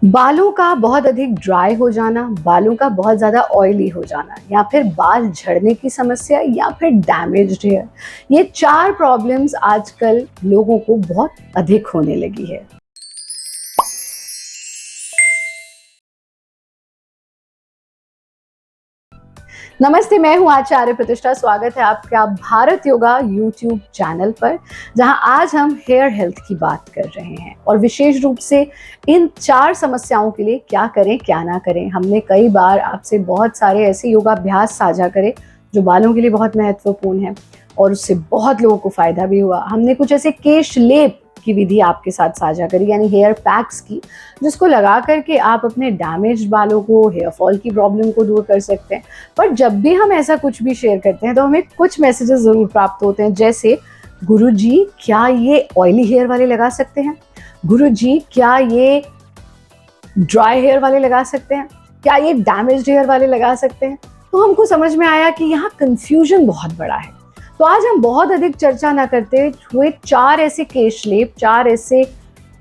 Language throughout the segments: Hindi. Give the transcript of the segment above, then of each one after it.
बालों का बहुत अधिक ड्राई हो जाना, बालों का बहुत ज़्यादा ऑयली हो जाना या फिर बाल झड़ने की समस्या या फिर डैमेज्ड हेयर, ये 4 प्रॉब्लम्स आजकल लोगों को बहुत अधिक होने लगी है। नमस्ते, मैं हूँ आचार्य प्रतिष्ठा। स्वागत है आपका भारत योगा यूट्यूब चैनल पर, जहाँ आज हम हेयर हेल्थ की बात कर रहे हैं और विशेष रूप से इन 4 समस्याओं के लिए क्या करें क्या ना करें। हमने कई बार आपसे बहुत सारे ऐसे योगाभ्यास साझा करे जो बालों के लिए बहुत महत्वपूर्ण है और उससे बहुत लोगों को फायदा भी हुआ। हमने कुछ ऐसे केश लेप की विधि आपके साथ साझा करी, यानी हेयर पैक्स की, जिसको लगा करके आप अपने डैमेज्ड बालों को, हेयर फॉल की प्रॉब्लम को दूर कर सकते हैं। पर जब भी हम ऐसा कुछ भी शेयर करते हैं तो हमें कुछ मैसेजेस ज़रूर प्राप्त होते हैं, जैसे गुरुजी क्या ये ऑयली हेयर वाले लगा सकते हैं, गुरुजी क्या ये ड्राई हेयर वाले लगा सकते हैं, क्या ये डैमेज्ड हेयर वाले लगा सकते हैं। तो हमको समझ में आया कि यहाँ कंफ्यूजन बहुत बड़ा है। तो आज हम बहुत अधिक चर्चा ना करते हुए 4 ऐसे केश लेप, 4 ऐसे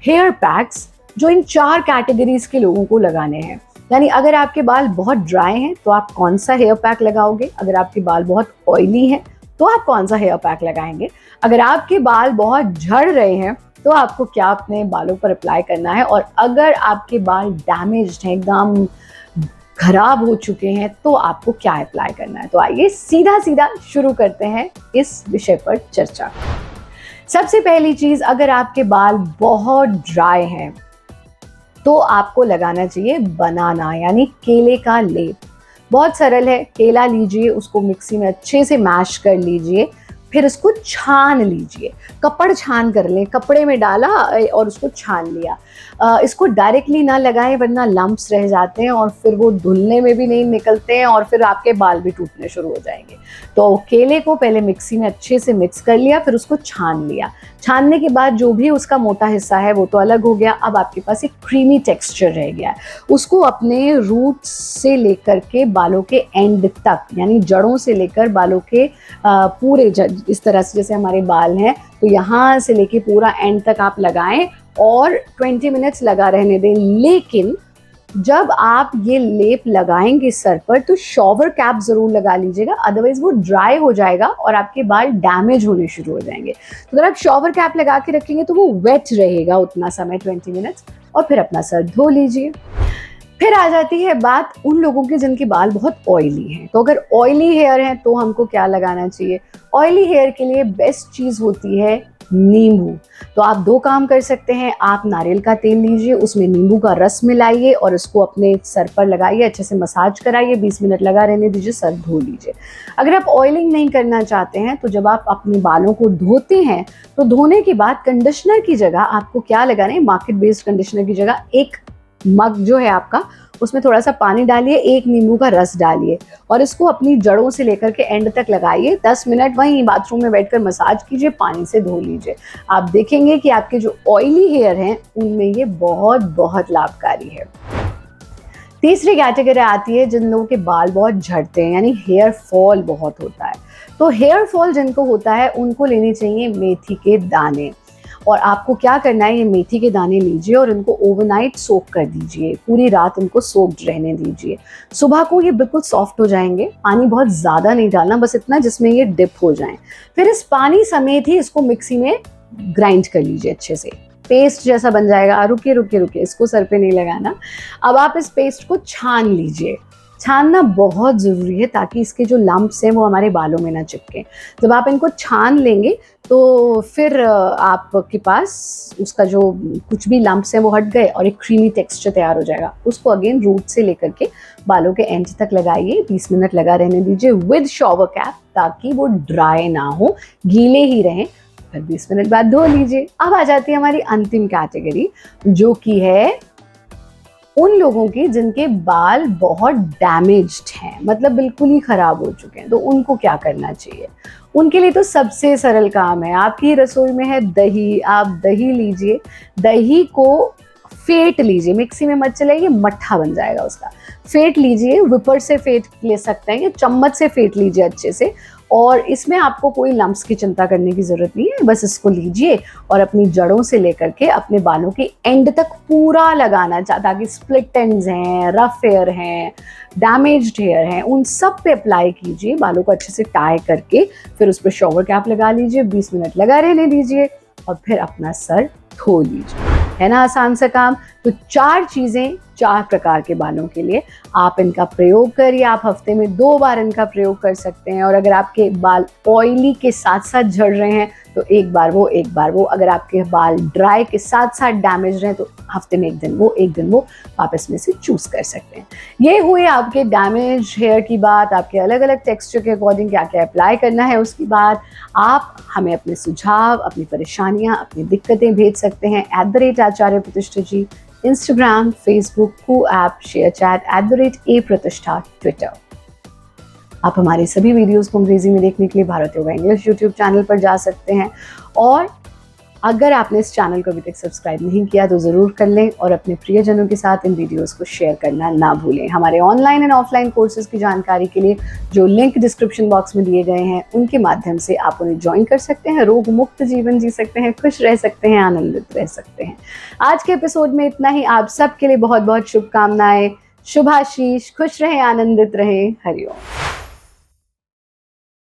हेयर पैक्स जो इन 4 कैटेगरीज के लोगों को लगाने हैं। यानी अगर आपके बाल बहुत ड्राई हैं तो आप कौन सा हेयर पैक लगाओगे, अगर आपके बाल बहुत ऑयली हैं तो आप कौन सा हेयर पैक लगाएंगे, अगर आपके बाल बहुत झड़ रहे हैं तो आपको क्या अपने बालों पर अप्लाई करना है, और अगर आपके बाल डैमेज्ड हैं, एकदम खराब हो चुके हैं, तो आपको क्या अप्लाई करना है। तो आइए सीधा सीधा शुरू करते हैं इस विषय पर चर्चा। सबसे पहली चीज, अगर आपके बाल बहुत ड्राई हैं तो आपको लगाना चाहिए बनाना, यानी केले का लेप। बहुत सरल है, केला लीजिए, उसको मिक्सी में अच्छे से मैश कर लीजिए, फिर उसको छान लीजिए। कपड़ छान कर लें, कपड़े में डाला और उसको छान लिया। इसको डायरेक्टली ना लगाएं वरना लम्प्स रह जाते हैं और फिर वो धुलने में भी नहीं निकलते हैं और फिर आपके बाल भी टूटने शुरू हो जाएंगे। तो केले को पहले मिक्सी में अच्छे से मिक्स कर लिया, फिर उसको छान लिया। छानने के बाद जो भी उसका मोटा हिस्सा है वो तो अलग हो गया। अब आपके पास एक क्रीमी टेक्सचर रह गया है। उसको अपने रूट से लेकर के बालों के एंड तक, यानी जड़ों से लेकर बालों के पूरे इस तरह से, जैसे हमारे बाल हैं तो यहाँ से लेके पूरा एंड तक आप लगाएं और 20 मिनट्स लगा रहने दें। लेकिन जब आप ये लेप लगाएंगे सर पर तो शॉवर कैप जरूर लगा लीजिएगा, अदरवाइज वो ड्राई हो जाएगा और आपके बाल डैमेज होने शुरू हो जाएंगे। तो अगर आप शॉवर कैप लगा के रखेंगे तो वो वेट रहेगा उतना समय, 20 मिनट्स, और फिर अपना सर धो लीजिए। फिर आ जाती है बात उन लोगों की जिनके बाल बहुत ऑयली हैं। तो अगर ऑयली हेयर है तो हमको क्या लगाना चाहिए। ऑयली हेयर के लिए बेस्ट चीज़ होती है नींबू। तो आप 2 काम कर सकते हैं। आप नारियल का तेल लीजिए, उसमें नींबू का रस मिलाइए और इसको अपने सर पर लगाइए, अच्छे से मसाज कराइए, 20 मिनट लगा रहने दीजिए, सर धो लीजिए। अगर आप ऑयलिंग नहीं करना चाहते हैं तो जब आप अपने बालों को धोते हैं तो धोने के बाद कंडीशनर की जगह आपको क्या लगाना है, मार्केट बेस्ड कंडीशनर की जगह एक मग जो है आपका, उसमें थोड़ा सा पानी डालिए, एक नींबू का रस डालिए और इसको अपनी जड़ों से लेकर के एंड तक लगाइए। 10 मिनट वहीं बाथरूम में बैठकर मसाज कीजिए, पानी से धो लीजिए। आप देखेंगे कि आपके जो ऑयली हेयर हैं उनमें ये बहुत बहुत लाभकारी है। तीसरी कैटेगरी आती है जिन लोगों के बाल बहुत झड़ते हैं, यानी हेयर फॉल बहुत होता है। तो हेयर फॉल जिनको होता है उनको लेने चाहिए मेथी के दाने। और आपको क्या करना है, ये मेथी के दाने लीजिए और इनको ओवरनाइट सोक कर दीजिए, पूरी रात इनको सोक्ड रहने दीजिए। सुबह को ये बिल्कुल सॉफ्ट हो जाएंगे। पानी बहुत ज़्यादा नहीं डालना, बस इतना जिसमें ये डिप हो जाएं। फिर इस पानी समेत ही इसको मिक्सी में ग्राइंड कर लीजिए, अच्छे से पेस्ट जैसा बन जाएगा। रुकिए रुकिए रुकिए, इसको सर पे नहीं लगाना। अब आप इस पेस्ट को छान लीजिए। छानना बहुत ज़रूरी है ताकि इसके जो लम्प्स हैं वो हमारे बालों में ना चिपकें। जब आप इनको छान लेंगे तो फिर आपके पास उसका जो कुछ भी लम्प्स हैं वो हट गए और एक क्रीमी टेक्सचर तैयार हो जाएगा। उसको अगेन रूट से लेकर के बालों के एंड तक लगाइए, 20 मिनट लगा रहने दीजिए विद शॉवर कैप, ताकि वो ड्राई ना हो, गीले ही रहें। फिर 20 मिनट बाद धो लीजिए। अब आ जाती है हमारी अंतिम कैटेगरी, जो कि है उन लोगों की जिनके बाल बहुत डैमेज्ड हैं, मतलब बिल्कुल ही खराब हो चुके हैं। तो उनको क्या करना चाहिए। उनके लिए तो सबसे सरल काम है, आपकी रसोई में है दही। आप दही लीजिए, दही को फेंट लीजिए, मिक्सी में मत चलाइए, मट्ठा बन जाएगा उसका। फेंट लीजिए, विपर से फेंट ले सकते हैं या चम्मच से फेंट लीजिए अच्छे से, और इसमें आपको कोई लम्प्स की चिंता करने की ज़रूरत नहीं है। बस इसको लीजिए और अपनी जड़ों से लेकर के अपने बालों के एंड तक पूरा लगाना, ताकि स्प्लिट एंड्स हैं, रफ हेयर हैं, डैमेज्ड हेयर हैं, उन सब पे अप्लाई कीजिए। बालों को अच्छे से टाई करके फिर उस पर शॉवर कैप लगा लीजिए, 20 मिनट लगा रहने दीजिए और फिर अपना सर धो लीजिए। है ना आसान सा काम? तो 4 चीज़ें 4 प्रकार के बालों के लिए आप इनका प्रयोग करिए। आप हफ्ते में 2 बार इनका प्रयोग कर सकते हैं। और अगर आपके बाल ऑयली के साथ साथ झड़ रहे हैं तो एक बार वो। अगर आपके बाल ड्राई के साथ साथ डैमेज रहे तो हफ्ते में एक दिन वो आप इसमें से चूज कर सकते हैं। ये हुई आपके डैमेज हेयर की बात, आपके अलग अलग टेक्सचर के अकॉर्डिंग क्या क्या अप्लाई करना है उसकी बात। आप हमें अपने सुझाव, अपनी परेशानियां, अपनी दिक्कतें भेज सकते हैं @Acharya Pratishtha ji, Instagram, Facebook, Koo app, share chat @a Pratishtha, Twitter. आप हमारे सभी वीडियोस को अंग्रेजी में देखने के लिए Bharat yoga English YouTube channel पर जा सकते हैं। और अगर आपने इस चैनल को अभी तक सब्सक्राइब नहीं किया तो ज़रूर कर लें और अपने प्रियजनों के साथ इन वीडियोस को शेयर करना ना भूलें। हमारे ऑनलाइन एंड ऑफलाइन कोर्सेज की जानकारी के लिए जो लिंक डिस्क्रिप्शन बॉक्स में दिए गए हैं उनके माध्यम से आप उन्हें ज्वाइन कर सकते हैं। रोग मुक्त जीवन जी सकते हैं, खुश रह सकते हैं, आनंदित रह सकते हैं। आज के एपिसोड में इतना ही। आप सबके लिए बहुत बहुत शुभकामनाएं, शुभाशीष, खुश रहें, आनंदित रहें। हरिओम।